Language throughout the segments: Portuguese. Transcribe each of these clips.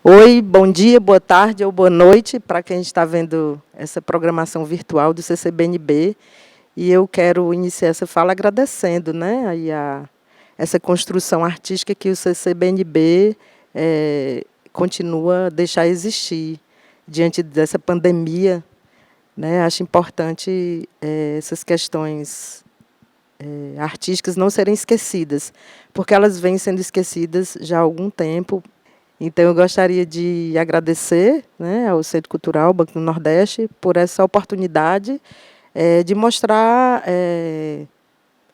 Oi, bom dia, boa tarde ou boa noite para quem está vendo essa programação virtual do CCBNB. E eu quero iniciar essa fala agradecendo, né, essa construção artística que o CCBNB continua a deixar existir diante dessa pandemia, né. Acho importante essas questões artísticas não serem esquecidas, porque elas vêm sendo esquecidas já há algum tempo. Então, eu gostaria de agradecer, né, ao Centro Cultural Banco do Nordeste por essa oportunidade de mostrar,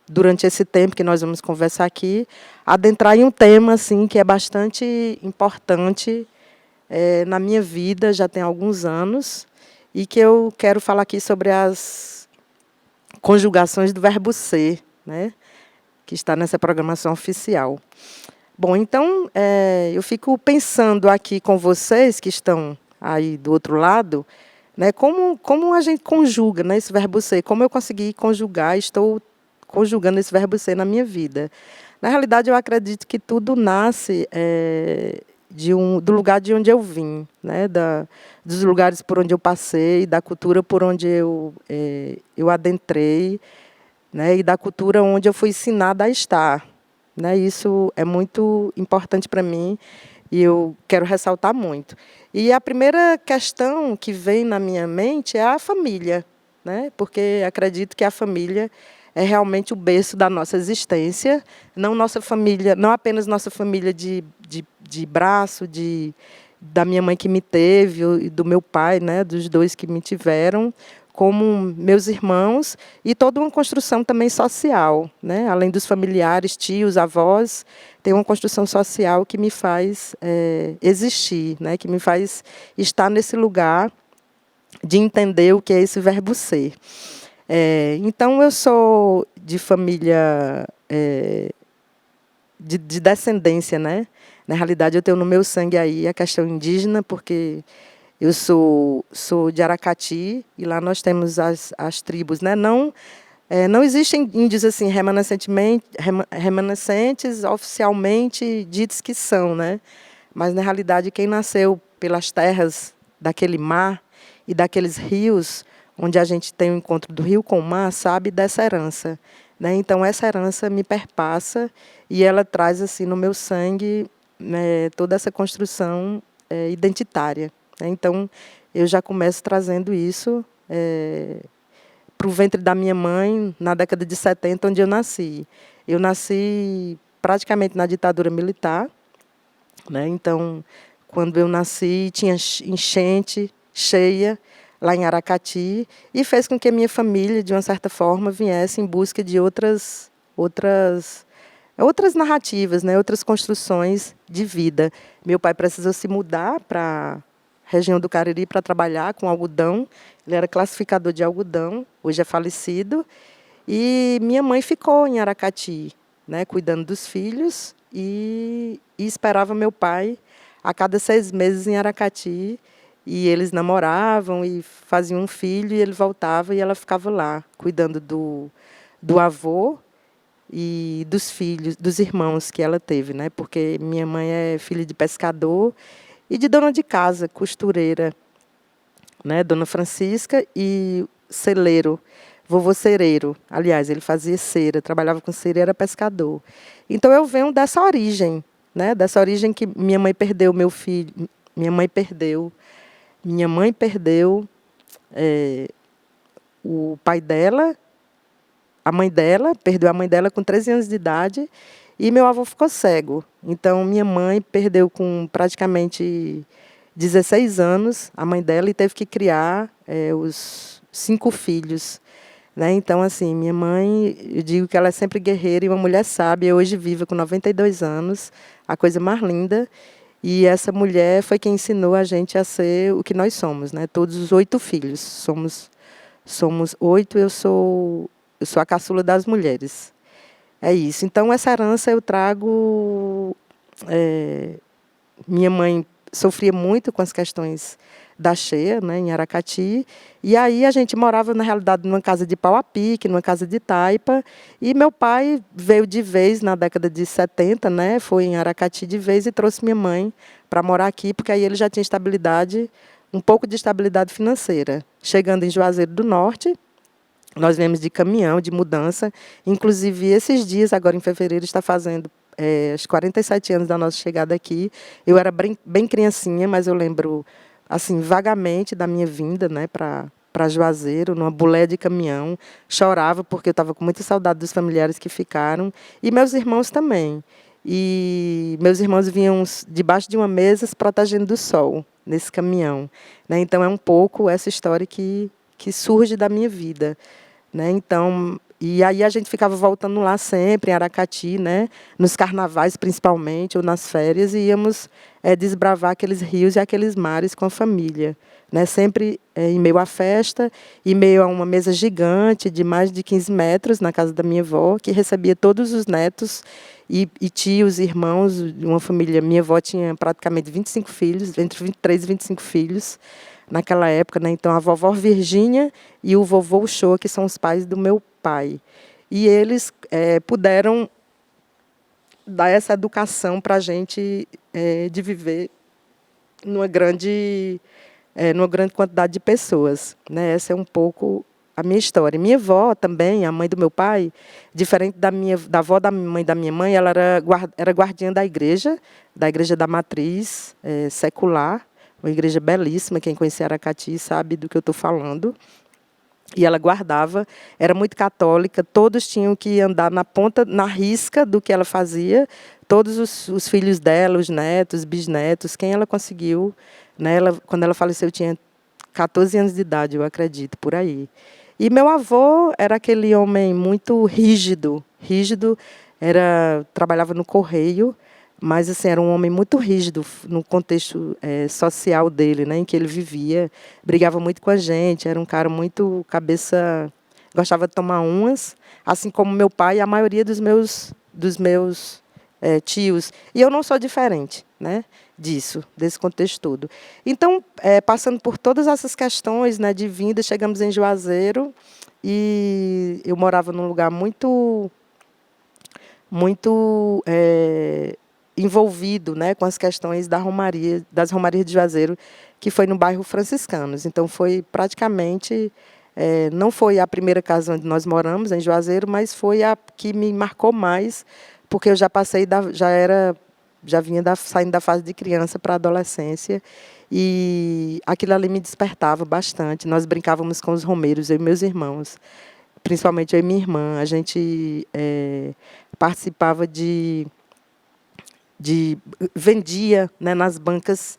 durante esse tempo que nós vamos conversar aqui, adentrar em um tema assim, que é bastante importante na minha vida, já tem alguns anos, e que eu quero falar aqui sobre as conjugações do verbo ser, né, que está nessa programação oficial. Bom, então, eu fico pensando aqui com vocês que estão aí do outro lado, né, como a gente conjuga, né, esse verbo ser, como eu consegui conjugar, estou conjugando esse verbo ser na minha vida. Na realidade, eu acredito que tudo nasce do lugar de onde eu vim, né, dos lugares por onde eu passei, da cultura por onde eu adentrei, né, e da cultura onde eu fui ensinada a estar. Né, isso é muito importante para mim e eu quero ressaltar muito. E a primeira questão que vem na minha mente é a família, né, porque acredito que a família é realmente o berço da nossa existência, não nossa família, não apenas nossa família de braço, da minha mãe que me teve e do meu pai, né, dos dois que me tiveram, como meus irmãos, e toda uma construção também social, né? Além dos familiares, tios, avós, tem uma construção social que me faz existir, né? Que me faz estar nesse lugar de entender o que é esse verbo ser. Então, eu sou de família de descendência, né? Na realidade, eu tenho no meu sangue aí a questão indígena, porque eu sou de Aracati e lá nós temos as tribos, né? Não existem índios assim remanescentes oficialmente ditos que são, né? Mas na realidade quem nasceu pelas terras daquele mar e daqueles rios onde a gente tem o encontro do rio com o mar sabe dessa herança, né? Então essa herança me perpassa e ela traz assim no meu sangue, né, toda essa construção identitária. Então, eu já começo trazendo isso para o ventre da minha mãe, na década de 70, onde eu nasci. Eu nasci praticamente na ditadura militar, né? Então, quando eu nasci, tinha enchente, cheia, lá em Aracati, e fez com que a minha família, de uma certa forma, viesse em busca de outras narrativas, né? Outras construções de vida. Meu pai precisou se mudar para região do Cariri para trabalhar com algodão. Ele era classificador de algodão, hoje é falecido. E minha mãe ficou em Aracati, né, cuidando dos filhos e esperava meu pai a cada 6 meses em Aracati. E eles namoravam e faziam um filho e ele voltava e ela ficava lá, cuidando do avô e dos filhos, dos irmãos que ela teve, né? Porque minha mãe é filha de pescador e de dona de casa, costureira, né? Dona Francisca e celeiro, vovô cereiro. Aliás, ele fazia cera, trabalhava com cera e era pescador. Então eu venho dessa origem, né? Dessa origem que minha mãe perdeu meu filho, minha mãe perdeu o pai dela, a mãe dela, perdeu a mãe dela com 13 anos de idade e meu avô ficou cego. Então, minha mãe perdeu com praticamente 16 anos a mãe dela e teve que criar os 5 filhos. Né? Então, assim, minha mãe, eu digo que ela é sempre guerreira e uma mulher sábia, hoje viva com 92 anos, a coisa mais linda. E essa mulher foi quem ensinou a gente a ser o que nós somos, né? Todos os 8 filhos. Somos 8, eu sou a caçula das mulheres. É isso. Então, essa herança eu trago. Minha mãe sofria muito com as questões da cheia, né, em Aracati. E aí a gente morava, na realidade, numa casa de pau a pique, numa casa de taipa. E meu pai veio de vez na década de 70, né, foi em Aracati de vez e trouxe minha mãe para morar aqui, porque aí ele já tinha estabilidade, um pouco de estabilidade financeira. Chegando em Juazeiro do Norte, nós viemos de caminhão, de mudança. Inclusive, esses dias, agora em fevereiro, está fazendo os 47 anos da nossa chegada aqui. Eu era bem criancinha, mas eu lembro assim vagamente da minha vinda, né, para Juazeiro, numa boleia de caminhão. Chorava porque eu estava com muita saudade dos familiares que ficaram. E meus irmãos também. E meus irmãos vinham debaixo de uma mesa se protegendo do sol, nesse caminhão, né? Então, é um pouco essa história que surge da minha vida, né? Então, e aí a gente ficava voltando lá sempre, em Aracati, né? Nos carnavais, principalmente, ou nas férias, e íamos desbravar aqueles rios e aqueles mares com a família, né? Sempre em meio à festa, em meio a uma mesa gigante de mais de 15 metros, na casa da minha avó, que recebia todos os netos e tios, irmãos, uma família. Minha avó tinha praticamente 25 filhos, entre 23 e 25 filhos, naquela época, né? Então, a vovó Virgínia e o vovô Uchoa, que são os pais do meu pai. E eles puderam dar essa educação para a gente de viver numa grande quantidade de pessoas, né? Essa é um pouco a minha história. Minha avó também, a mãe do meu pai, diferente da avó da mãe da minha mãe, ela era guardiã da igreja da matriz secular, uma igreja belíssima. Quem conhece Aracati sabe do que eu estou falando. E ela guardava, era muito católica, todos tinham que andar na risca do que ela fazia, todos os filhos dela, os netos, bisnetos, quem ela conseguiu, né? Quando ela faleceu, eu tinha 14 anos de idade, eu acredito, por aí. E meu avô era aquele homem muito rígido, trabalhava no correio, mas assim, era um homem muito rígido no contexto social dele, né, em que ele vivia. Brigava muito com a gente, era um cara muito cabeça, gostava de tomar umas, assim como meu pai e a maioria dos meus tios. E eu não sou diferente, né, desse contexto todo. Então, passando por todas essas questões, né, de vinda, chegamos em Juazeiro e eu morava num lugar muito envolvido, né, com as questões das romarias de Juazeiro, que foi no bairro Franciscanos. Então, foi praticamente, não foi a primeira casa onde nós moramos, em Juazeiro, mas foi a que me marcou mais, porque eu já passei, já vinha saindo da fase de criança para a adolescência, e aquilo ali me despertava bastante. Nós brincávamos com os romeiros, eu e meus irmãos, principalmente eu e minha irmã. A gente participava vendia, né, nas bancas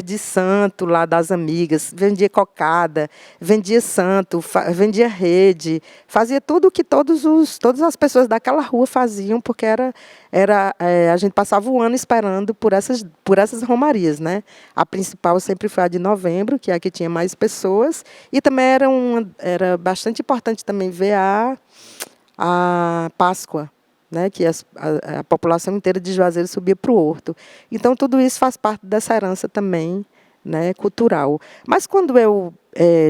de santo lá das amigas, vendia cocada, vendia santo, vendia rede, fazia tudo o que todas as pessoas daquela rua faziam, porque a gente passava o ano esperando por essas romarias, né? A principal sempre foi a de novembro, que é a que tinha mais pessoas, e também era bastante importante também ver a Páscoa, né, que a população inteira de Juazeiro subia para o Horto. Então, tudo isso faz parte dessa herança também, né, cultural. Mas quando eu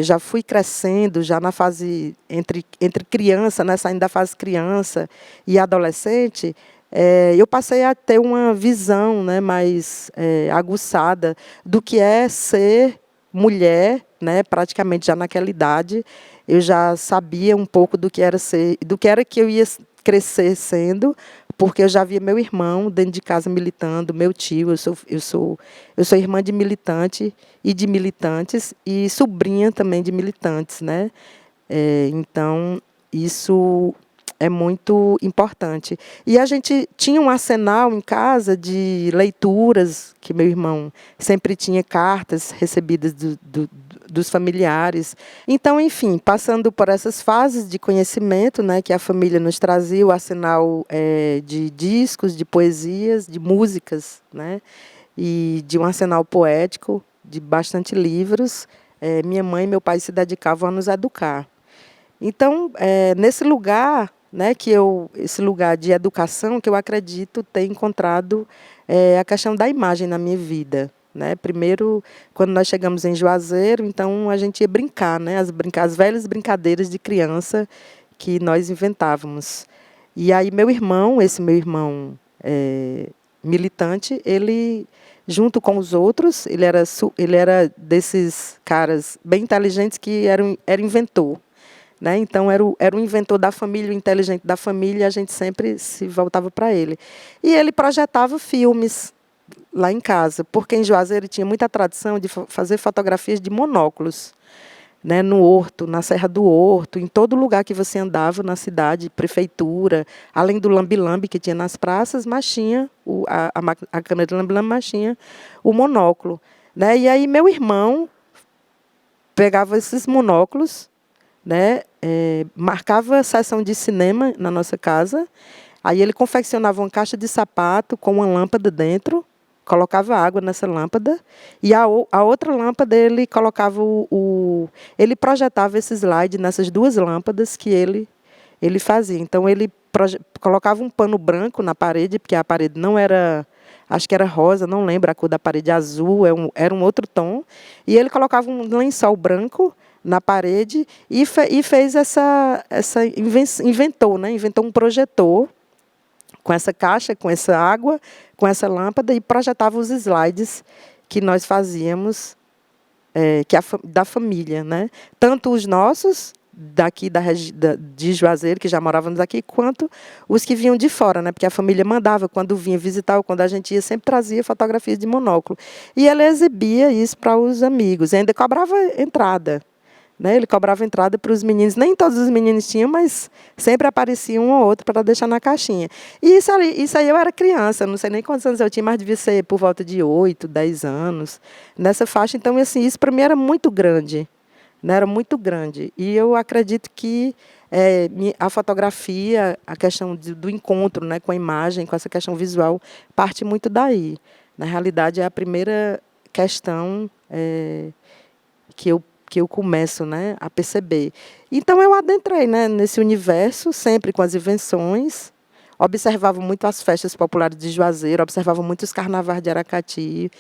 já fui crescendo, já na fase entre criança, né, saindo da fase criança e adolescente, eu passei a ter uma visão, né, mais aguçada do que é ser mulher, né, praticamente já naquela idade. Eu já sabia um pouco do que era que eu ia crescer sendo, porque eu já via meu irmão dentro de casa militando, meu tio. Eu sou irmã de militante e de militantes, e sobrinha também de militantes, né? Então, isso é muito importante. E a gente tinha um arsenal em casa de leituras, que meu irmão sempre tinha cartas recebidas dos familiares. Então, enfim, passando por essas fases de conhecimento, né, que a família nos trazia, o arsenal de discos, de poesias, de músicas, né, e de um arsenal poético, de bastante livros, minha mãe e meu pai se dedicavam a nos educar. Então, nesse lugar, né, esse lugar de educação, que eu acredito ter encontrado a questão da imagem na minha vida, né? Primeiro, quando nós chegamos em Juazeiro, então a gente ia brincar, né? As velhas brincadeiras de criança que nós inventávamos. E aí esse meu irmão militante, ele, junto com os outros, ele era desses caras bem inteligentes que era inventor. Né? Então, era o inventor da família, o inteligente da família, e a gente sempre se voltava para ele. E ele projetava filmes lá em casa, porque em Juazeiro tinha muita tradição de fazer fotografias de monóculos, né, no Horto, na Serra do Horto, em todo lugar que você andava na cidade, prefeitura, além do lambe-lambe que tinha nas praças, mas tinha a câmera de lambe-lambe, mas tinha o monóculo. Né? E aí meu irmão pegava esses monóculos, né, marcava a sessão de cinema na nossa casa, aí ele confeccionava uma caixa de sapato com uma lâmpada dentro, colocava água nessa lâmpada, e a outra lâmpada ele colocava ele projetava esse slide nessas duas lâmpadas que ele fazia. Então, ele colocava um pano branco na parede, porque a parede não era, acho que era rosa, não lembro a cor da parede, azul, era um outro tom, e ele colocava um lençol branco na parede e fez inventou, né? Inventou um projetor com essa caixa, com essa água, com essa lâmpada, e projetava os slides que nós fazíamos da família, né? Tanto os nossos, daqui de Juazeiro, que já morávamos aqui, quanto os que vinham de fora, né? Porque a família mandava, quando vinha visitar ou quando a gente ia, sempre trazia fotografias de monóculo. E ela exibia isso para os amigos, e ainda cobrava entrada. Né? Ele cobrava entrada para os meninos, nem todos os meninos tinham, mas sempre aparecia um ou outro para deixar na caixinha. E isso aí eu era criança, não sei nem quantos anos eu tinha, mas devia ser por volta de 8, 10 anos, nessa faixa. Então, assim, isso para mim era muito grande. Né? Era muito grande. E eu acredito que a fotografia, a questão do encontro, né, com a imagem, com essa questão visual, parte muito daí. Na realidade, é a primeira questão que eu começo, né, a perceber. Então, eu adentrei, né, nesse universo, sempre com as invenções, observava muito as festas populares de Juazeiro, observava muito os carnavais de Aracati.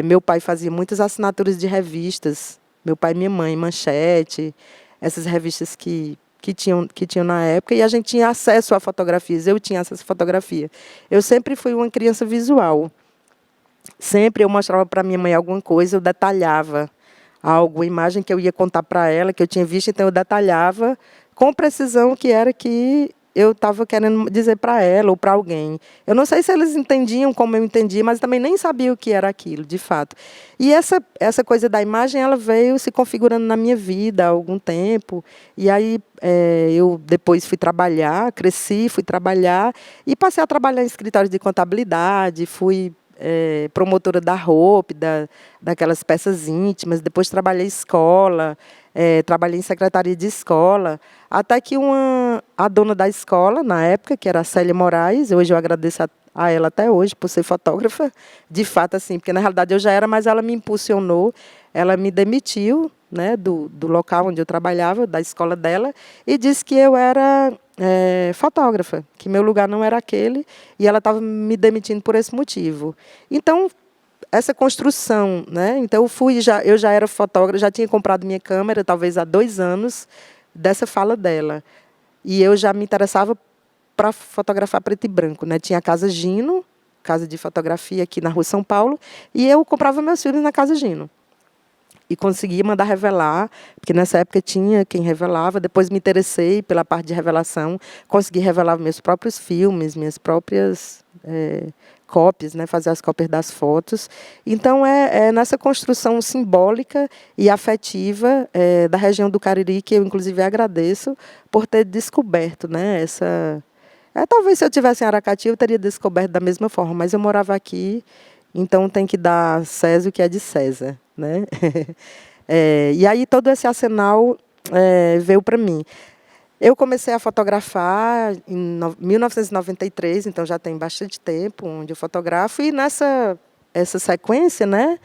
Meu pai fazia muitas assinaturas de revistas, meu pai e minha mãe, Manchete, essas revistas que tinham na época, e a gente tinha acesso a fotografias, eu tinha acesso a fotografia. Eu sempre fui uma criança visual. Sempre eu mostrava para minha mãe alguma coisa, eu detalhava algo, a imagem que eu ia contar para ela, que eu tinha visto, então eu detalhava com precisão o que era que eu estava querendo dizer para ela ou para alguém. Eu não sei se eles entendiam como eu entendia, mas também nem sabia o que era aquilo, de fato. E essa coisa da imagem, ela veio se configurando na minha vida há algum tempo. E aí eu depois fui trabalhar, cresci, fui trabalhar e passei a trabalhar em escritórios de contabilidade, fui promotora da roupa, daquelas peças íntimas. Depois trabalhei em escola, trabalhei em secretaria de escola, até que a dona da escola, na época, que era a Célia Moraes, hoje eu agradeço a ela até hoje por ser fotógrafa, de fato, assim, porque na realidade eu já era, mas ela me impulsionou, ela me demitiu, né, do local onde eu trabalhava, da escola dela, e disse que eu era fotógrafa, que meu lugar não era aquele, e ela estava me demitindo por esse motivo. Então, essa construção, né? Então eu já era fotógrafa, já tinha comprado minha câmera, talvez há 2 anos, dessa fala dela. E eu já me interessava para fotografar preto e branco, né? Tinha a Casa Gino, casa de fotografia aqui na Rua São Paulo, e eu comprava meus filmes na Casa Gino. E conseguia mandar revelar, porque nessa época tinha quem revelava. Depois me interessei pela parte de revelação, consegui revelar meus próprios filmes, minhas próprias cópias, né, fazer as cópias das fotos. Então, é nessa construção simbólica e afetiva da região do Cariri, que eu, inclusive, agradeço por ter descoberto, né, talvez, se eu tivesse em Aracati, eu teria descoberto da mesma forma, mas eu morava aqui, então tem que dar a César o que é de César. Né? E aí todo esse arsenal veio para mim. Eu comecei a fotografar em 1993, então já tem bastante tempo onde eu fotografo, e essa sequência, né,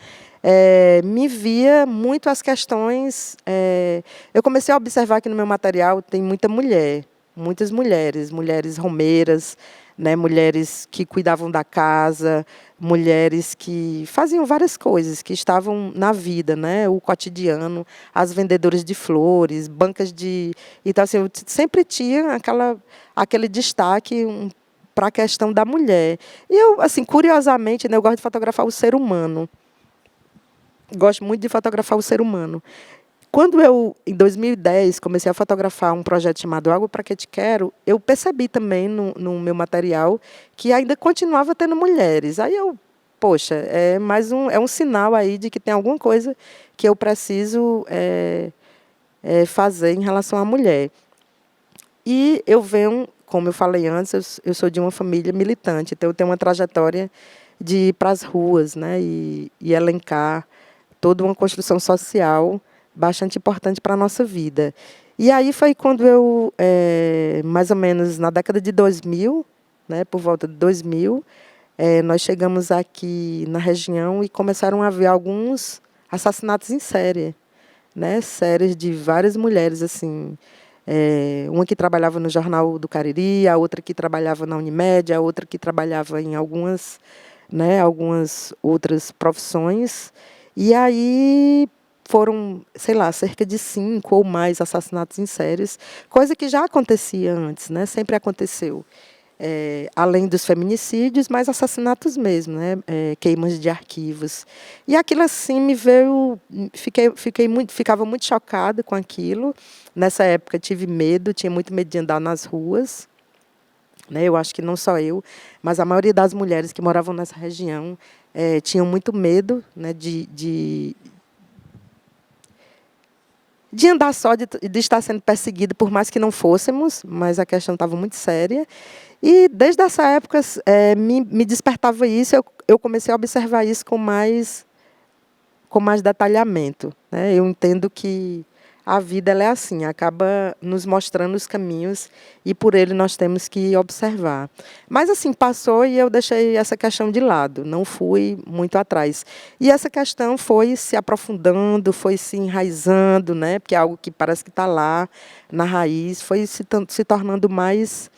me via muito as questões. Eu comecei a observar que no meu material tem muita mulher, muitas mulheres romeiras, né? Mulheres que cuidavam da casa, mulheres que faziam várias coisas, que estavam na vida, né? O cotidiano, as vendedoras de flores, bancas de... Então, assim, eu sempre tinha aquele destaque para a questão da mulher. E eu, assim, curiosamente, né, eu gosto de fotografar o ser humano. Gosto muito de fotografar o ser humano. Quando eu, em 2010, comecei a fotografar um projeto chamado Água para Que Te Quero, eu percebi também no meu material que ainda continuava tendo mulheres. Aí eu, poxa, é um sinal aí de que tem alguma coisa que eu preciso fazer em relação à mulher. E eu venho, como eu falei antes, eu sou de uma família militante, então eu tenho uma trajetória de ir para as ruas, né, e elencar toda uma construção social bastante importante para a nossa vida. E aí foi quando eu, mais ou menos na década de 2000, né, por volta de 2000, nós chegamos aqui na região e começaram a haver alguns assassinatos em série, né, séries de várias mulheres, assim, uma que trabalhava no Jornal do Cariri, a outra que trabalhava na Unimed, a outra que trabalhava em algumas, né, algumas outras profissões. E aí foram, sei lá, cerca de 5 ou mais assassinatos em séries, coisa que já acontecia antes, né? Sempre aconteceu. Além dos feminicídios, mas assassinatos mesmo, né? Queimas de arquivos. E aquilo assim me veio, ficava muito chocada com aquilo. Nessa época tive medo, tinha muito medo de andar nas ruas, né? Eu acho que não só eu, mas a maioria das mulheres que moravam nessa região tinham muito medo, né, de andar só, de estar sendo perseguido, por mais que não fôssemos, mas a questão estava muito séria. E, desde essa época, me despertava isso, eu comecei a observar isso com mais detalhamento, né? Eu entendo que a vida ela é assim, acaba nos mostrando os caminhos e por ele nós temos que observar. Mas assim, passou e eu deixei essa questão de lado, não fui muito atrás. E essa questão foi se aprofundando, foi se enraizando, né? Porque é algo que parece que está lá na raiz, foi se tornando mais...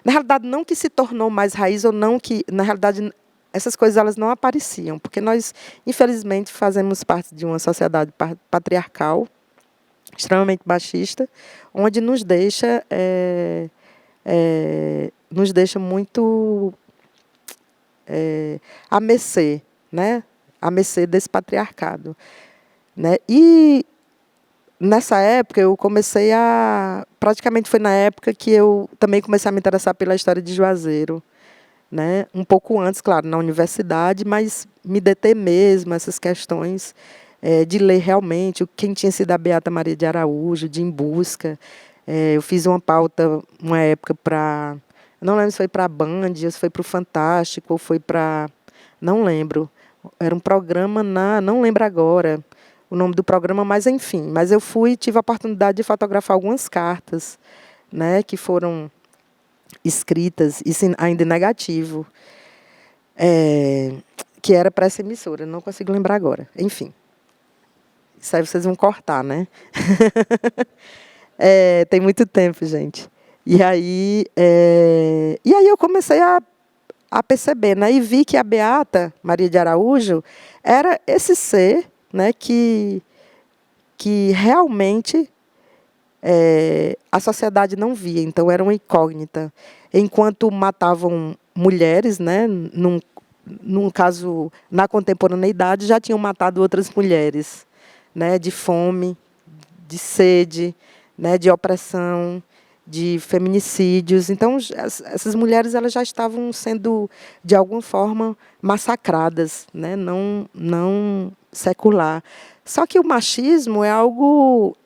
na realidade, não que se tornou mais raiz ou não que, na realidade, essas coisas elas não apareciam, porque nós, infelizmente, fazemos parte de uma sociedade patriarcal, extremamente machista, onde nos deixa muito à mercê, né? À mercê desse patriarcado, né? E nessa época eu praticamente foi na época que eu também comecei a me interessar pela história de Juazeiro, né? Um pouco antes, claro, na universidade, mas me deter mesmo essas questões, de ler realmente quem tinha sido a Beata Maria de Araújo, de Em Busca. Eu fiz uma pauta, uma época, para... Não lembro se foi para a Band, ou se foi para o Fantástico, ou foi para... Não lembro. Era um programa não lembro agora o nome do programa, mas enfim. Mas eu tive a oportunidade de fotografar algumas cartas, né, que foram escritas, isso ainda em negativo, que era para essa emissora, não consigo lembrar agora. Enfim, isso aí vocês vão cortar, né? Tem muito tempo, gente. E aí eu comecei a perceber, né? E vi que a Beata Maria de Araújo era esse ser, né, que realmente a sociedade não via, então era uma incógnita. Enquanto matavam mulheres, né, num caso, na contemporaneidade, já tinham matado outras mulheres, né, de fome, de sede, né, de opressão, de feminicídios. Então, essas mulheres elas já estavam sendo, de alguma forma, massacradas, né, não secular. Só que o machismo é algo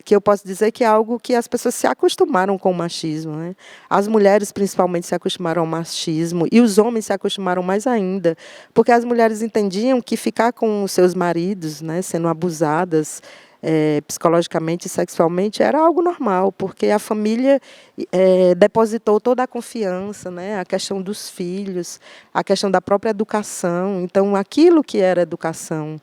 que eu posso dizer que é algo que as pessoas se acostumaram com o machismo, né? As mulheres, principalmente, se acostumaram ao machismo e os homens se acostumaram mais ainda, porque as mulheres entendiam que ficar com os seus maridos, né, sendo abusadas psicologicamente e sexualmente, era algo normal, porque a família depositou toda a confiança, né, a questão dos filhos, a questão da própria educação. Então, aquilo que era educação,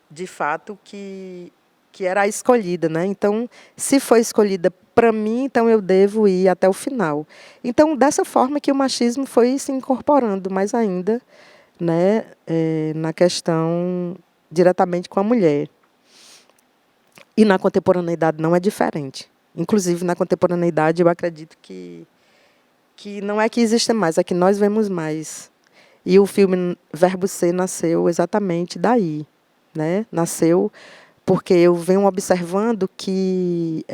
de fato, que que era a escolhida, né? Então, se foi escolhida para mim, então eu devo ir até o final. Então, dessa forma que o machismo foi se incorporando mais ainda, né, na questão diretamente com a mulher. E na contemporaneidade não é diferente. Inclusive, na contemporaneidade, eu acredito que não é que exista mais, é que nós vemos mais. E o filme Verbo Ser nasceu exatamente daí, né? Nasceu porque eu venho observando que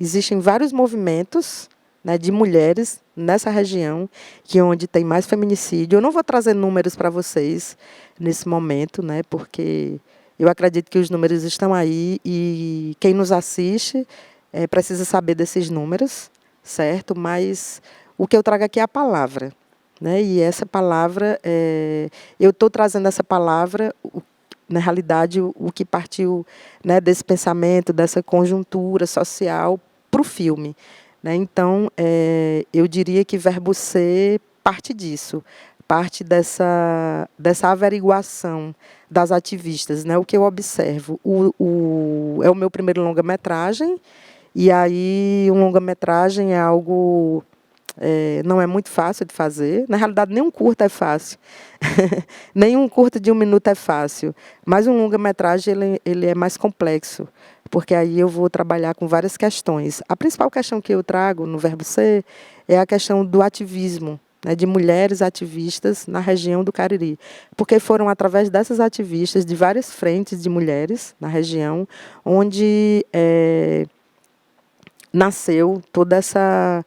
existem vários movimentos, né, de mulheres nessa região, que é onde tem mais feminicídio. Eu não vou trazer números para vocês nesse momento, né, porque eu acredito que os números estão aí e quem nos assiste precisa saber desses números, certo? Mas o que eu trago aqui é a palavra. Né? E essa palavra, eu estou trazendo essa palavra, na realidade, o que partiu, né, desse pensamento, dessa conjuntura social para o filme. Né? Então, eu diria que Verbo Ser parte disso, parte dessa averiguação das ativistas. Né? O que eu observo é o meu primeiro longa-metragem, e aí um longa-metragem é algo... não é muito fácil de fazer. Na realidade, nem um curta é fácil. Nem um curta de 1 minuto é fácil. Mas um longa-metragem ele é mais complexo, porque aí eu vou trabalhar com várias questões. A principal questão que eu trago no Verbo Ser é a questão do ativismo, né, de mulheres ativistas na região do Cariri. Porque foram através dessas ativistas, de várias frentes de mulheres na região, onde... nasceu toda essa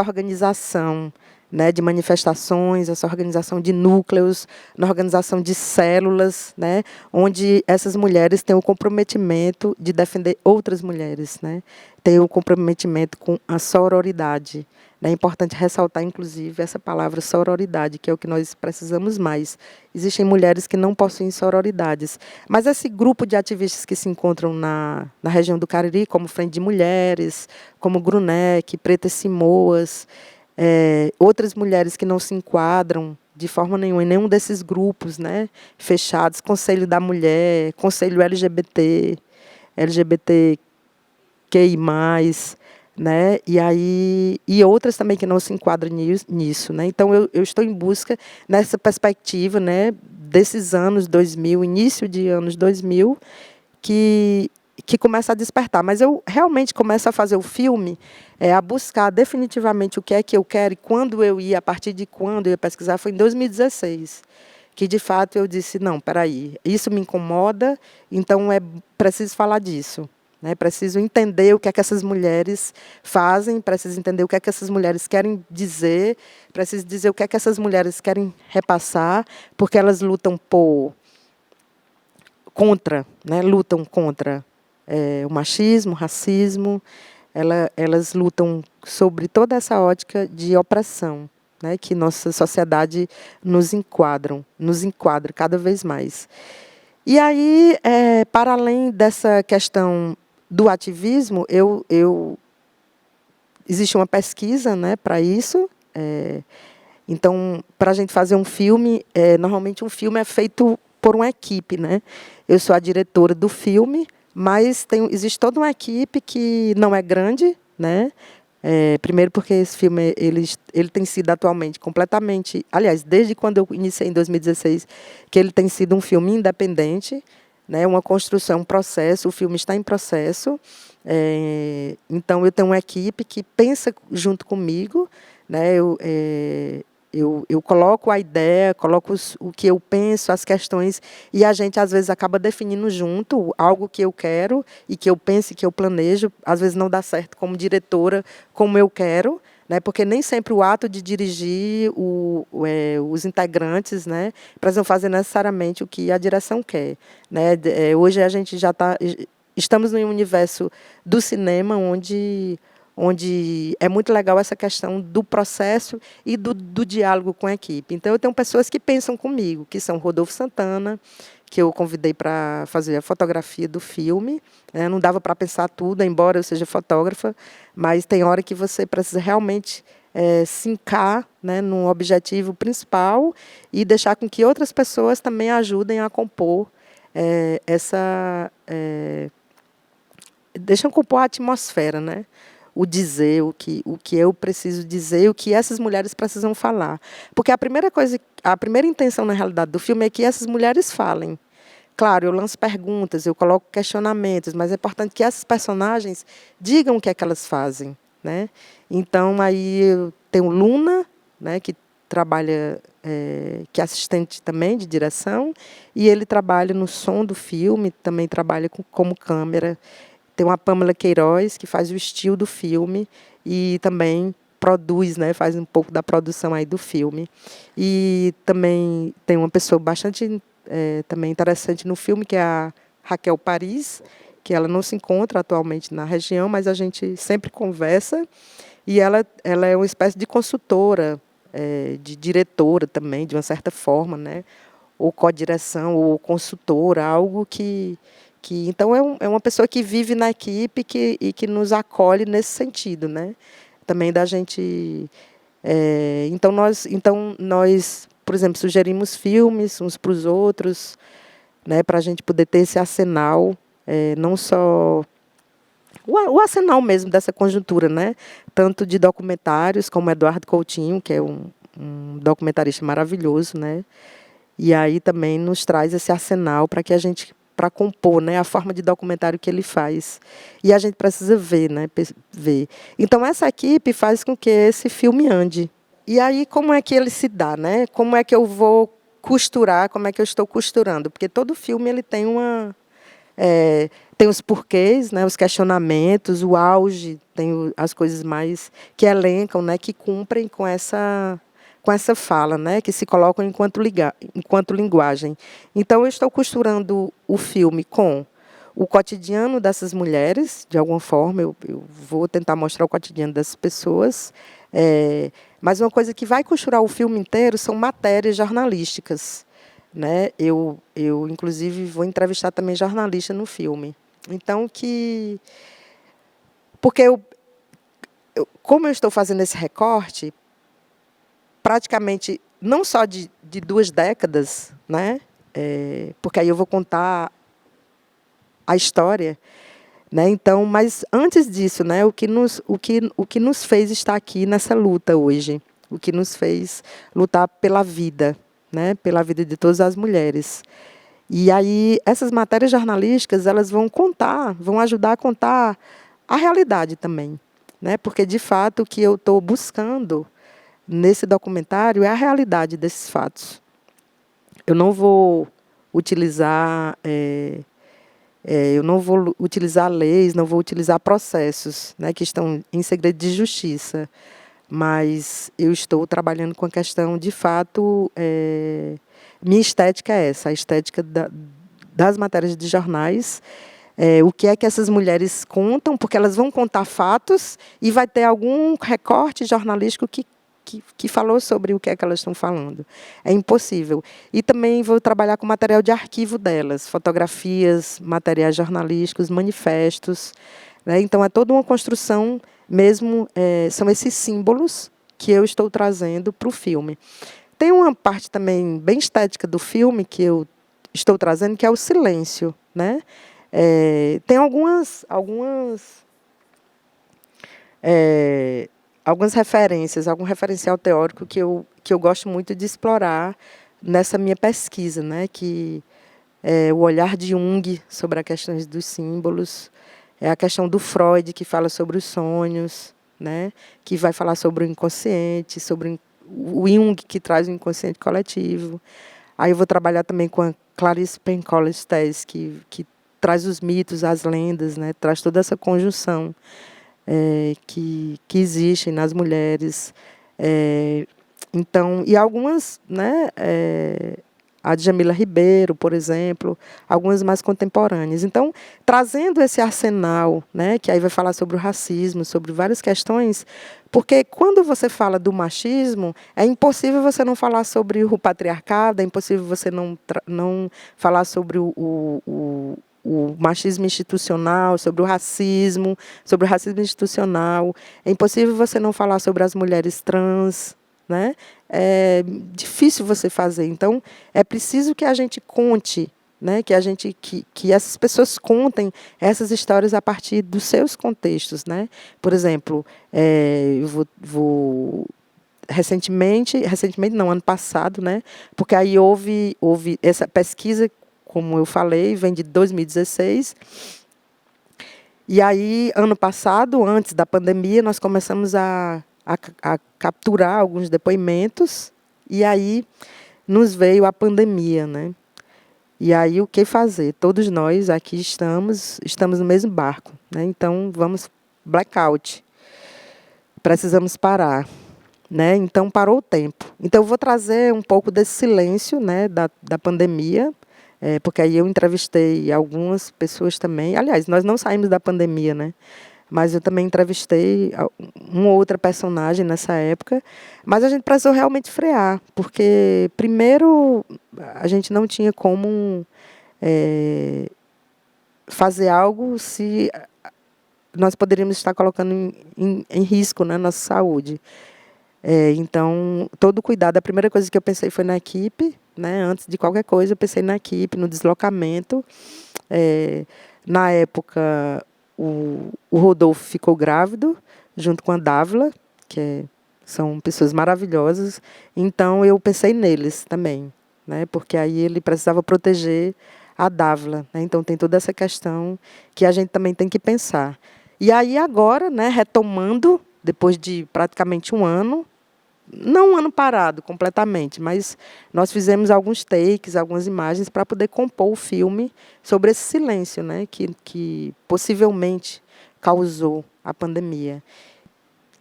organização, né, de manifestações, essa organização de núcleos, na organização de células, né, onde essas mulheres têm o comprometimento de defender outras mulheres, né, têm o comprometimento com a sororidade. É importante ressaltar, inclusive, essa palavra sororidade, que é o que nós precisamos mais. Existem mulheres que não possuem sororidades, mas esse grupo de ativistas que se encontram na região do Cariri, como Frente de Mulheres, como Grunec, Pretas Simoas, outras mulheres que não se enquadram de forma nenhuma em nenhum desses grupos, né, fechados, Conselho da Mulher, Conselho LGBT, LGBTQI+, né? E outras também que não se enquadram nisso, né? Então eu estou em busca nessa perspectiva, né, desses anos 2000, início de anos 2000, que começa a despertar. Mas eu realmente começo a fazer o filme, a buscar definitivamente o que é que eu quero e quando eu ia, a partir de quando eu ia pesquisar, foi em 2016, que de fato eu disse, não, espera aí, isso me incomoda, então é preciso falar disso. Né? Preciso entender o que é que essas mulheres fazem, preciso entender o que é que essas mulheres querem dizer, preciso dizer o que é que essas mulheres querem repassar, porque elas lutam lutam contra o machismo, o racismo, elas lutam sobre toda essa ótica de opressão, né, que nossa sociedade nos enquadra cada vez mais. E aí, para além dessa questão do ativismo, existe uma pesquisa, né, para isso. Então, para a gente fazer um filme, normalmente um filme é feito por uma equipe, né? Eu sou a diretora do filme, mas existe toda uma equipe que não é grande, né? Primeiro porque esse filme ele tem sido atualmente completamente, aliás, desde quando eu iniciei em 2016, que ele tem sido um filme independente, né? Uma construção, um processo, o filme está em processo. Então eu tenho uma equipe que pensa junto comigo, né? Eu coloco a ideia, coloco o que eu penso, as questões, e a gente, às vezes, acaba definindo junto algo que eu quero e que eu penso e que eu planejo. Às vezes, não dá certo como diretora, como eu quero, né? Porque nem sempre o ato de dirigir os integrantes, né, precisam fazer necessariamente o que a direção quer. Né? Hoje, a gente já estamos no universo do cinema, onde é muito legal essa questão do processo e do diálogo com a equipe. Então, eu tenho pessoas que pensam comigo, que são Rodolfo Santana, que eu convidei para fazer a fotografia do filme. Não dava para pensar tudo, embora eu seja fotógrafa, mas tem hora que você precisa realmente se encar, né, no objetivo principal e deixar com que outras pessoas também ajudem a compor deixam compor a atmosfera, né? O dizer, o que eu preciso dizer, o que essas mulheres precisam falar. Porque a primeira coisa, a primeira intenção, na realidade, do filme é que essas mulheres falem. Claro, eu lanço perguntas, eu coloco questionamentos, mas é importante que essas personagens digam o que é que elas fazem, né? Então, aí eu tenho Luna, né, que trabalha, que é assistente também de direção, e ele trabalha no som do filme, também trabalha como câmera. Tem uma Pamela Queiroz, que faz o estilo do filme e também produz, né, faz um pouco da produção aí do filme. E também tem uma pessoa bastante também interessante no filme, que é a Raquel Paris, que ela não se encontra atualmente na região, mas a gente sempre conversa. E ela é uma espécie de consultora, de diretora também, de uma certa forma, né? Ou co-direção, ou consultora, algo que então é uma pessoa que vive na equipe e que nos acolhe nesse sentido, né? Também da gente então nós, por exemplo, sugerimos filmes uns para os outros, né, para a gente poder ter esse arsenal, não só o arsenal mesmo dessa conjuntura, né? Tanto de documentários, como Eduardo Coutinho, que é um documentarista maravilhoso, né? E aí também nos traz esse arsenal para que a gente para compor, né, a forma de documentário que ele faz. E a gente precisa ver, né, ver. Então essa equipe faz com que esse filme ande. E aí como é que ele se dá, né? Como é que eu vou costurar, como é que eu estou costurando? Porque todo filme ele tem tem os porquês, né, os questionamentos, o auge, tem as coisas mais que elencam, né, que cumprem com essa fala, né, que se colocam enquanto linguagem. Então, eu estou costurando o filme com o cotidiano dessas mulheres, de alguma forma, eu vou tentar mostrar o cotidiano dessas pessoas, mas uma coisa que vai costurar o filme inteiro são matérias jornalísticas, né? Inclusive, vou entrevistar também jornalista no filme. Então, porque como eu estou fazendo esse recorte, praticamente não só de 2 décadas, né? Porque aí eu vou contar a história, né? Então, mas antes disso, né? O que nos fez estar aqui nessa luta hoje, o que nos fez lutar pela vida, né? Pela vida de todas as mulheres. E aí essas matérias jornalísticas elas vão ajudar a contar a realidade também, né? Porque de fato o que eu estou buscando nesse documentário é a realidade desses fatos. Eu não vou utilizar eu não vou utilizar leis, não vou utilizar processos, né, que estão em segredo de justiça, mas eu estou trabalhando com a questão, de fato, minha estética é essa, a estética das matérias de jornais, o que é que essas mulheres contam, porque elas vão contar fatos e vai ter algum recorte jornalístico que falou sobre o que é que elas estão falando. É impossível. E também vou trabalhar com material de arquivo delas, fotografias, materiais jornalísticos, manifestos, né? Então, é toda uma construção mesmo, são esses símbolos que eu estou trazendo para o filme. Tem uma parte também bem estética do filme que eu estou trazendo, que é o silêncio, né? Tem algumas referências, algum referencial teórico que eu gosto muito de explorar nessa minha pesquisa, né? Que é o olhar de Jung sobre as questões dos símbolos, é a questão do Freud, que fala sobre os sonhos, né? Que vai falar sobre o inconsciente, sobre o Jung, que traz o inconsciente coletivo. Aí eu vou trabalhar também com a Clarice Pencolas Tess, que traz os mitos, as lendas, né? Traz toda essa conjunção que existem nas mulheres. Então, e algumas, né? A Djamila Ribeiro, por exemplo, algumas mais contemporâneas. Então, trazendo esse arsenal, né, que aí vai falar sobre o racismo, sobre várias questões, porque quando você fala do machismo, é impossível você não falar sobre o patriarcado, é impossível você não falar sobre o machismo institucional, sobre o racismo institucional. É impossível você não falar sobre as mulheres trans, né? É difícil você fazer. Então, é preciso que a gente conte né, que essas pessoas contem essas histórias a partir dos seus contextos, né? Por exemplo, eu recentemente não, ano passado, né? Porque aí houve essa pesquisa, como eu falei, vem de 2016. E aí, ano passado, antes da pandemia, nós começamos a capturar alguns depoimentos, e aí nos veio a pandemia, né? E aí, o que fazer? Todos nós aqui estamos no mesmo barco, né? Então, vamos blackout. Precisamos parar, né? Então, parou o tempo. Então, eu vou trazer um pouco desse silêncio, né, da pandemia, porque aí eu entrevistei algumas pessoas também. Aliás, nós não saímos da pandemia, né? Mas eu também entrevistei uma outra personagem nessa época. Mas a gente precisou realmente frear, porque, primeiro, a gente não tinha como fazer algo se nós poderíamos estar colocando em risco, né, nossa saúde. Então, todo cuidado. A primeira coisa que eu pensei foi na equipe, né? Antes de qualquer coisa, eu pensei na equipe, no deslocamento. Na época, o Rodolfo ficou grávido, junto com a Dávila, são pessoas maravilhosas. Então, eu pensei neles também, né? Porque aí ele precisava proteger a Dávila, né? Então, tem toda essa questão que a gente também tem que pensar. E aí, agora, né, retomando, depois de praticamente um ano, não um ano parado completamente, mas nós fizemos alguns takes, algumas imagens para poder compor o filme sobre esse silêncio, né, que possivelmente causou a pandemia.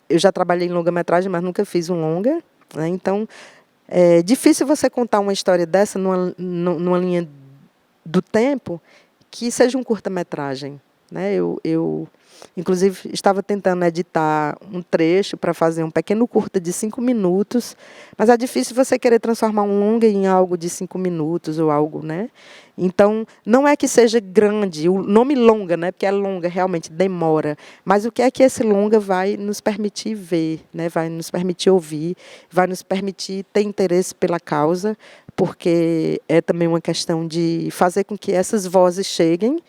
Eu já trabalhei em longa-metragem, mas nunca fiz um longa, né, então é difícil você contar uma história dessa numa linha do tempo que seja um curta-metragem, né? Inclusive, estava tentando editar um trecho para fazer um pequeno curta de 5 minutos, mas é difícil você querer transformar um longa em algo de 5 minutos ou algo, né? Então, não é que seja grande, o nome longa, né? Porque é longa, realmente demora, mas o que é que esse longa vai nos permitir ver, né? Vai nos permitir ouvir, vai nos permitir ter interesse pela causa, porque é também uma questão de fazer com que essas vozes cheguem,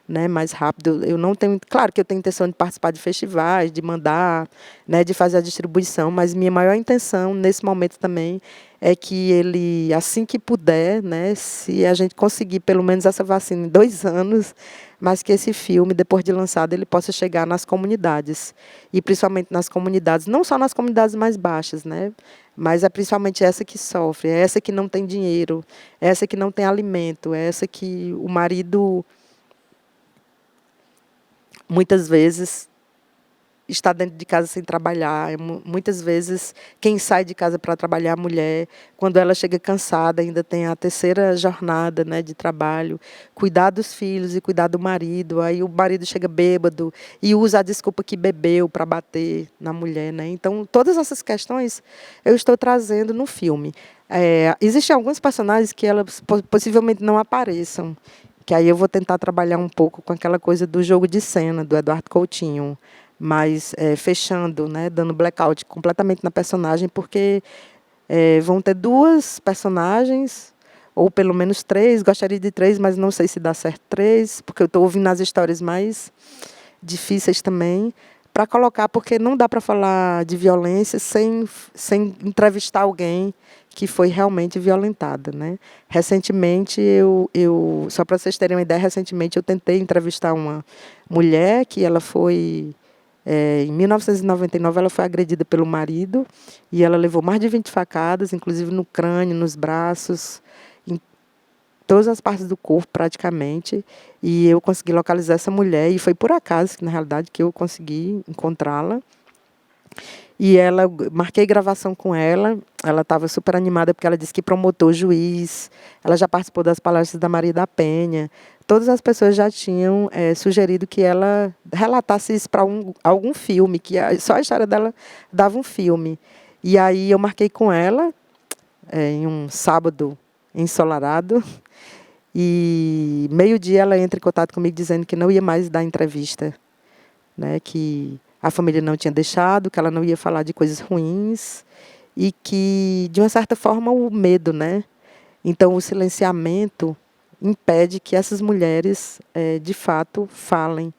né, mais rápido. Eu não tenho, claro que eu tenho intenção de participar de festivais, de mandar, né, de fazer a distribuição, mas minha maior intenção nesse momento também é que ele, assim que puder, né, se a gente conseguir pelo menos essa vacina em 2 anos, mas que esse filme, depois de lançado, ele possa chegar nas comunidades, e principalmente nas comunidades, não só nas comunidades mais baixas, né, mas é principalmente essa que sofre, é essa que não tem dinheiro, é essa que não tem alimento, é essa que o marido muitas vezes está dentro de casa sem trabalhar. Muitas vezes quem sai de casa para trabalhar é a mulher. Quando ela chega cansada, ainda tem a terceira jornada, né, de trabalho, cuidar dos filhos e cuidar do marido. Aí o marido chega bêbado e usa a desculpa que bebeu para bater na mulher, né? Então, todas essas questões eu estou trazendo no filme. Existem alguns personagens que elas possivelmente não apareçam, que aí eu vou tentar trabalhar um pouco com aquela coisa do jogo de cena, do Eduardo Coutinho, mas fechando, né, dando blackout completamente na personagem, porque vão ter 2 personagens, ou pelo menos 3, gostaria de 3, mas não sei se dá certo 3, porque eu estou ouvindo as histórias mais difíceis também, para colocar, porque não dá para falar de violência sem entrevistar alguém que foi realmente violentada, né? Recentemente, só para vocês terem uma ideia, recentemente eu tentei entrevistar uma mulher que ela foi, em 1999, ela foi agredida pelo marido e ela levou mais de 20 facadas, inclusive no crânio, nos braços, em todas as partes do corpo, praticamente. E eu consegui localizar essa mulher, e foi por acaso, na realidade, que eu consegui encontrá-la. E marquei gravação com ela estava super animada, porque ela disse que promotor, juiz, ela já participou das palestras da Maria da Penha. Todas as pessoas já tinham sugerido que ela relatasse isso para algum filme, que só a história dela dava um filme. E aí eu marquei com ela, em um sábado ensolarado, e meio-dia ela entra em contato comigo dizendo que não ia mais dar entrevista, né, que a família não tinha deixado, que ela não ia falar de coisas ruins e que, de uma certa forma, o medo, né? Então, o silenciamento impede que essas mulheres, de fato, falem,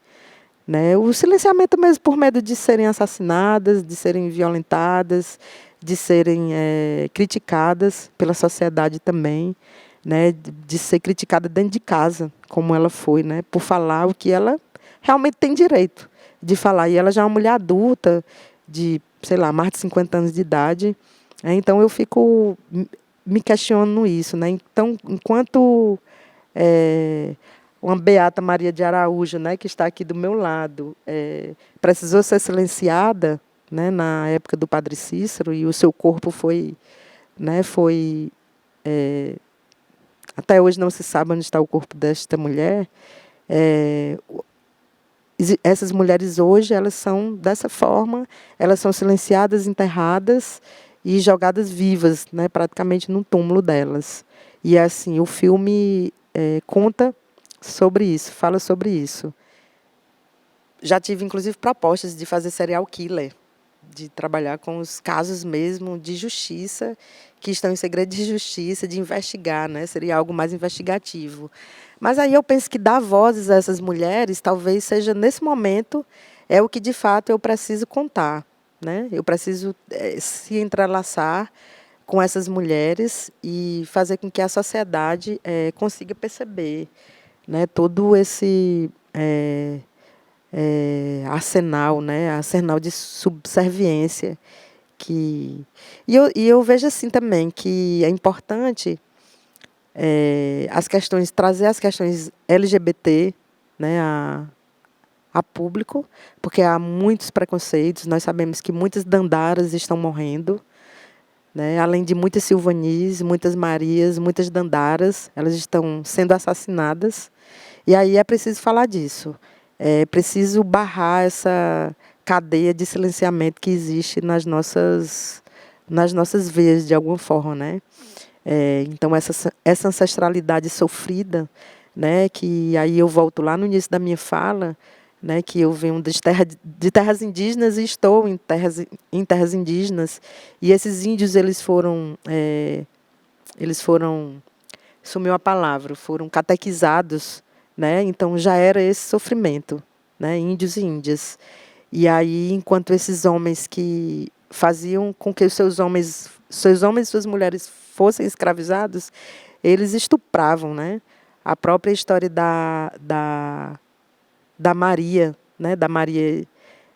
né? O silenciamento mesmo por medo de serem assassinadas, de serem violentadas, de serem criticadas pela sociedade também, né? De ser criticada dentro de casa, como ela foi, né? Por falar o que ela realmente tem direito de falar. E ela já é uma mulher adulta, de, sei lá, mais de 50 anos de idade. Então, eu fico me questionando isso, né? Então, enquanto uma Beata Maria de Araújo, né, que está aqui do meu lado, precisou ser silenciada, né, na época do Padre Cícero, e o seu corpo foi, né, até hoje não se sabe onde está o corpo desta mulher. Essas mulheres hoje, elas são dessa forma, elas são silenciadas, enterradas e jogadas vivas, né, praticamente no túmulo delas. E assim, o filme conta sobre isso, fala sobre isso. Já tive, inclusive, propostas de fazer serial killer, de trabalhar com os casos mesmo de justiça, que estão em segredo de justiça, de investigar, né? Seria algo mais investigativo. Mas aí eu penso que dar vozes a essas mulheres, talvez seja, nesse momento, é o que, de fato, eu preciso contar, né? Eu preciso se entrelaçar com essas mulheres e fazer com que a sociedade consiga perceber, né, todo esse arsenal, né, arsenal de subserviência que eu vejo assim também que é importante as questões, trazer as questões LGBT, né, a público, porque há muitos preconceitos. Nós sabemos que muitas Dandaras estão morrendo, né, além de muitas Silvanis, muitas Marias, muitas Dandaras, elas estão sendo assassinadas. E aí é preciso falar disso. É preciso barrar essa cadeia de silenciamento que existe nas nossas veias, de alguma forma, né? Então, essa ancestralidade sofrida, né, que aí eu volto lá no início da minha fala, né, que eu venho de terras indígenas e estou em terras indígenas, e esses índios, eles foram, sumiu a palavra, foram catequizados, né, então já era esse sofrimento, né, índios e índias. E aí, enquanto esses homens que faziam com que os seus homens e suas mulheres fossem escravizados, eles estupravam, né? A própria história da Maria, né? Da Maria,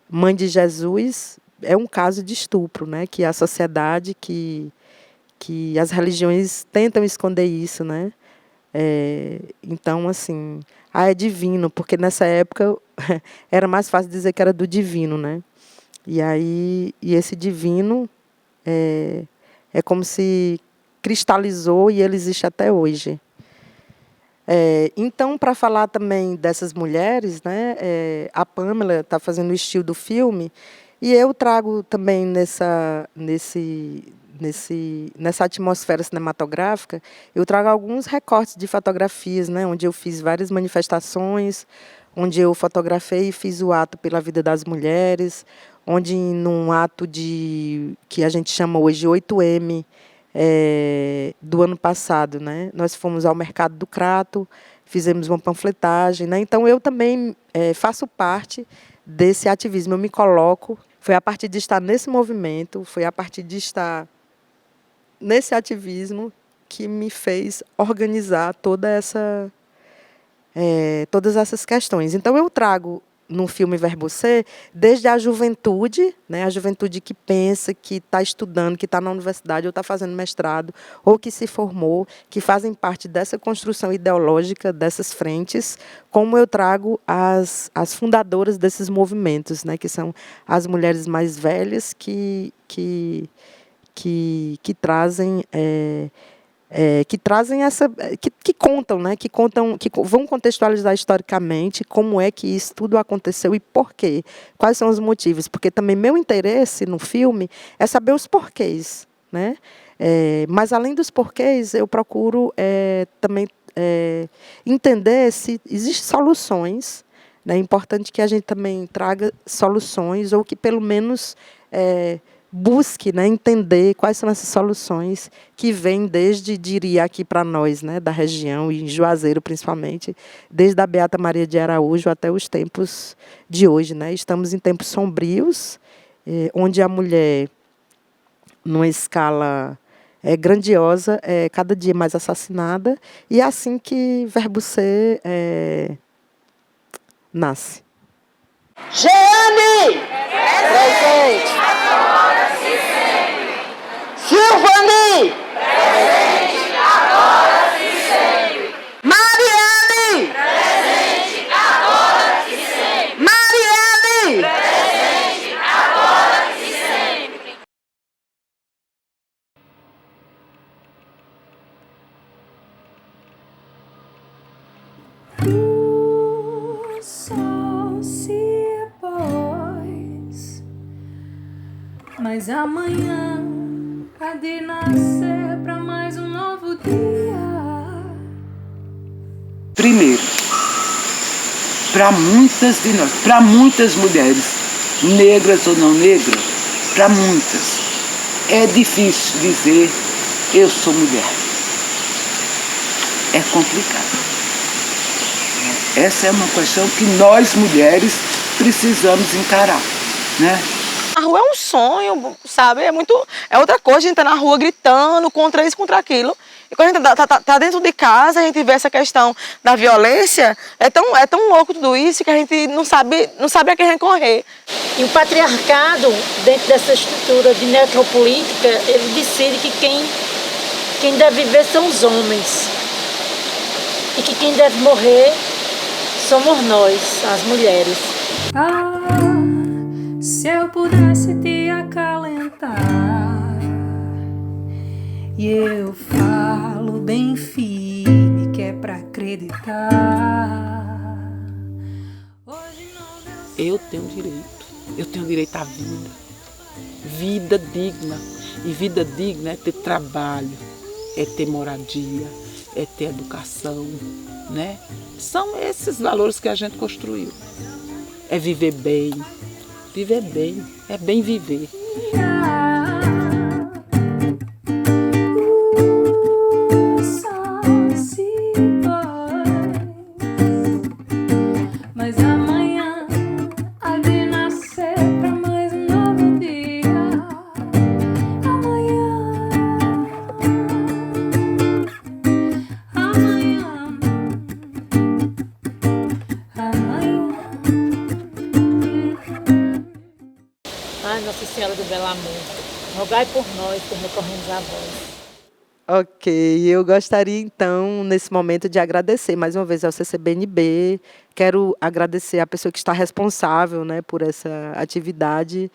mãe de Jesus, é um caso de estupro, né? Que a sociedade, que as religiões tentam esconder isso, né? Então, assim, é divino, porque nessa época era mais fácil dizer que era do divino, né? E aí, esse divino é como se cristalizou e ele existe até hoje. Então, para falar também dessas mulheres, né, a Pamela está fazendo o estilo do filme, e eu trago também nessa atmosfera cinematográfica, eu trago alguns recortes de fotografias, né, onde eu fiz várias manifestações, onde eu fotografei e fiz o ato pela vida das mulheres, onde num ato que a gente chama hoje 8M, do ano passado, né, nós fomos ao Mercado do Crato, fizemos uma panfletagem, né, então eu também faço parte desse ativismo, eu me coloco, foi a partir de estar nesse movimento, foi a partir de estar nesse ativismo que me fez organizar todas essas questões. Então, eu trago no filme Verbo Ser, desde a juventude, né, a juventude que pensa, que está estudando, que está na universidade ou está fazendo mestrado, ou que se formou, que fazem parte dessa construção ideológica dessas frentes, como eu trago as fundadoras desses movimentos, né, que são as mulheres mais velhas que trazem que contam, né, que vão contextualizar historicamente como é que isso tudo aconteceu e por quê, quais são os motivos, porque também meu interesse no filme é saber os porquês, né? Mas além dos porquês, eu procuro também entender se existem soluções, né? É importante que a gente também traga soluções ou que pelo menos busque, né, entender quais são essas soluções que vêm desde, diria aqui para nós, né, da região, e em Juazeiro principalmente, desde a Beata Maria de Araújo até os tempos de hoje. Né? Estamos em tempos sombrios, onde a mulher, numa escala grandiosa, é cada dia mais assassinada, e é assim que Verbo Ser nasce. Jeane! Presente. Silvani! Presente, agora e sempre. Mariane! Presente, agora e sempre. Mariane! Presente, agora e sempre. O sol se pôs, mas amanhã há de nascer para mais um novo dia. Primeiro, para muitas de nós, para muitas mulheres, negras ou não negras, para muitas, é difícil dizer eu sou mulher. É complicado. Essa é uma questão que nós mulheres precisamos encarar, né? A rua é um sonho, sabe? É outra coisa, a gente tá na rua gritando contra isso, contra aquilo. E quando a gente tá dentro de casa, a gente vê essa questão da violência, é tão louco tudo isso que a gente não sabe a quem recorrer. E o patriarcado, dentro dessa estrutura de necropolítica, ele decide que quem deve viver são os homens. E que quem deve morrer somos nós, as mulheres. Ah, se eu pudesse te acalentar, e eu falo bem firme que é pra acreditar. Hoje não deu. Eu tenho direito à vida digna. E vida digna é ter trabalho, é ter moradia, é ter educação, né? São esses valores que a gente construiu. É viver bem é bem viver. O sol se pôs, mas amanhã há de nascer pra mais um novo dia. Ai, Nossa Senhora do Belo Amor, rogai por nós que recorremos a vós. Ok, eu gostaria então, nesse momento, de agradecer mais uma vez ao CCBNB. Quero agradecer a pessoa que está responsável, né, por essa atividade,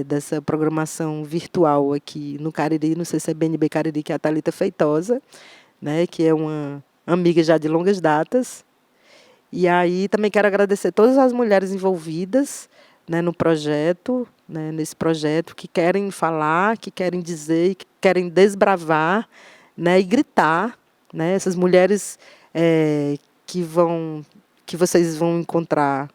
dessa programação virtual aqui no Cariri, no CCBNB Cariri, que é a Thalita Feitosa, né, que é uma amiga já de longas datas. E aí também quero agradecer todas as mulheres envolvidas, né, no projeto, né, nesse projeto, que querem falar, que querem dizer, que querem desbravar, né, e gritar, né, essas mulheres que vocês vão encontrar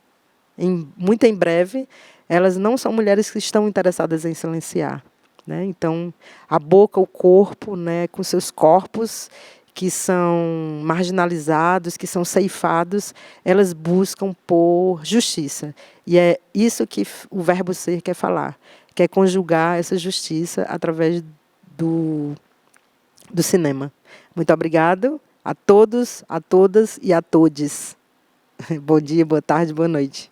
muito em breve, elas não são mulheres que estão interessadas em silenciar, né? Então, a boca, o corpo, né, com seus corpos que são marginalizados, que são ceifados, elas buscam por justiça. E é isso que o Verbo Ser quer falar, quer conjugar essa justiça através do cinema. Muito obrigado a todos, a todas e a todes. Bom dia, boa tarde, boa noite.